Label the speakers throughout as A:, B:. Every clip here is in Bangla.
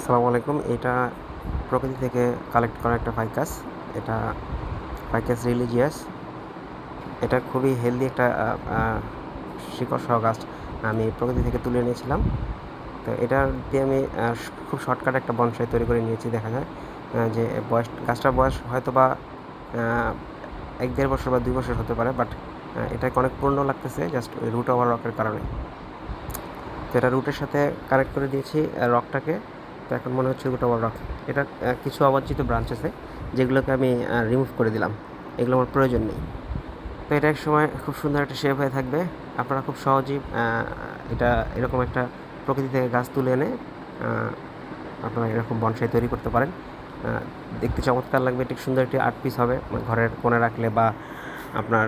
A: আসসালামু আলাইকুম। এটা প্রকৃতি থেকে কালেক্ট করা একটা ফাইকাস। এটা ফাইকাস রিলিজিয়াস। এটা খুবই হেলদি একটা শিকড় সহ গাছ আমি প্রকৃতি থেকে তুলে এনেছিলাম। তো এটা দিয়ে আমি খুব শর্টকাট একটা বনসাই তৈরি করে নিয়েছি। দেখা যায় যে গাছটার বয়স হয়তো বা 1-1.5 বছর বা 2 বছর হতে পারে, বাট এটাকে অনেক পূর্ণ লাগতেছে জাস্ট ওই রুট ওভার রকের কারণে। তো এটা রুটের সাথে কানেক্ট করে দিয়েছি রকটাকে। তো এখন মনে হচ্ছে রুট ওভার রক। এটা কিছু অবাঞ্ছিত ব্রাঞ্চ আছে যেগুলোকে আমি রিমুভ করে দিলাম, এগুলো আমার প্রয়োজন নেই। তো এটা এক সময় খুব সুন্দর একটা শেপ হয়ে থাকবে। আপনারা খুব সহজেই এটা এরকম একটা প্রকৃতি থেকে গাছ তুলে এনে আপনারা এরকম বনসাই তৈরি করতে পারেন। দেখতে চমৎকার লাগবে, ঠিক সুন্দর একটি আর্ট পিস হবে ঘরের কোণে রাখলে, বা আপনার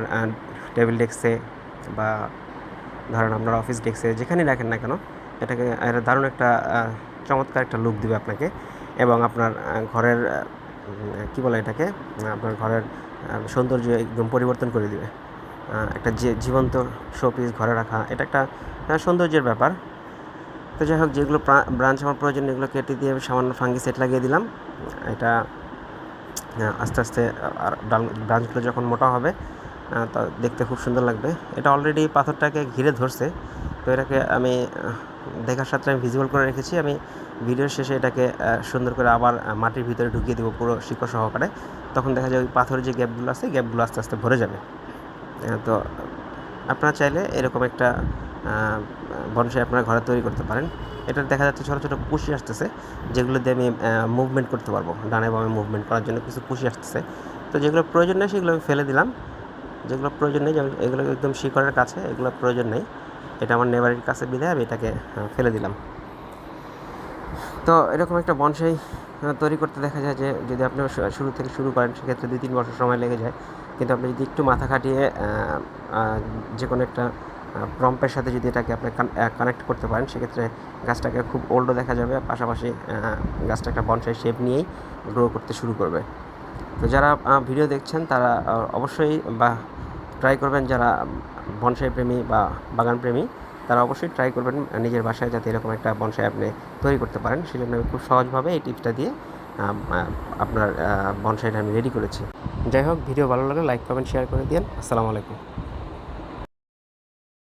A: টেবিল ডেস্কে, বা ধরেন আপনার অফিস ডেস্কে, যেখানেই রাখেন না কেন, এটাকে একটা দারুণ একটা চমৎকার একটা লুক দিবে আপনাকে। এবং আপনার ঘরের কী বলে এটাকে, আপনার ঘরের সৌন্দর্য একদম পরিবর্তন করে দিবে। একটা জীবন্ত শোপিস ঘরে রাখা, এটা একটা সৌন্দর্যের ব্যাপার। তো যাই হোক, যেগুলো ব্রাঞ্চ আমার প্রয়োজন এগুলো কেটে দিয়ে সামান্য ফাঙ্গিসাইড লাগিয়ে দিলাম। এটা আস্তে আস্তে ব্রাঞ্চগুলো যখন মোটা হবে তা দেখতে খুব সুন্দর লাগবে। এটা অলরেডি পাথরটাকে ঘিরে ধরছে, তো এটাকে আমি দেখার সাথে আমি ভিজুয়াল করে রেখেছি। আমি ভিডিওর শেষে এটাকে সুন্দর করে আবার মাটির ভিতরে ঢুকিয়ে দেবো পুরো শিকড় সহকারে। তখন দেখা যায় ওই পাথরের যে গ্যাপগুলো আছে, গ্যাপগুলো আস্তে আস্তে ভরে যাবে। তো আপনারা চাইলে এরকম একটা বনসাই আপনারা ঘরে তৈরি করতে পারেন। এটা দেখা যাচ্ছে ছোটো ছোটো কুশি আসতেছে, যেগুলো দিয়ে আমি মুভমেন্ট করতে পারবো, ডানে বামে মুভমেন্ট করার জন্য কিছু কুশি আসতেছে। তো যেগুলো প্রয়োজন নেই সেগুলো আমি ফেলে দিলাম। যেগুলো প্রয়োজন নেই, যেমন এগুলো একদম শিকড়ের কাছে, এগুলো প্রয়োজন নেই। এটা আমার নেবারির কাছে বিধায় আমি এটাকে ফেলে দিলাম। তো এরকম একটা বনসাই তৈরি করতে দেখা যায় যে যদি আপনি শুরু থেকে শুরু করেন সেক্ষেত্রে 2-3 বছর সময় লেগে যায়। কিন্তু আপনি যদি একটু মাথা খাটিয়ে যে কোনো একটা প্রম্পটের সাথে যদি এটাকে আপনি কানেক্ট করতে পারেন, সেক্ষেত্রে গাছটাকে খুব ওল্ডও দেখা যাবে, পাশাপাশি গাছটা একটা বনসাই শেপ নিয়েই গ্রো করতে শুরু করবে। তো যারা ভিডিও দেখছেন তারা অবশ্যই ট্রাই করবেন, যারা বনসাই প্রেমী বা বাগান প্রেমী তারা অবশ্যই ট্রাই করবেন নিজের বাসায় যাতে এরকম একটা বনসাই আপনি তৈরি করতে পারেন। সেজন্য আমি খুব সহজভাবে এই টিপসটা দিয়ে আপনার বনসাইটা আমি রেডি করেছি। যাই হোক, ভিডিও ভালো লাগলে লাইক কমেন্ট শেয়ার করে দিন। আসসালামু আলাইকুম।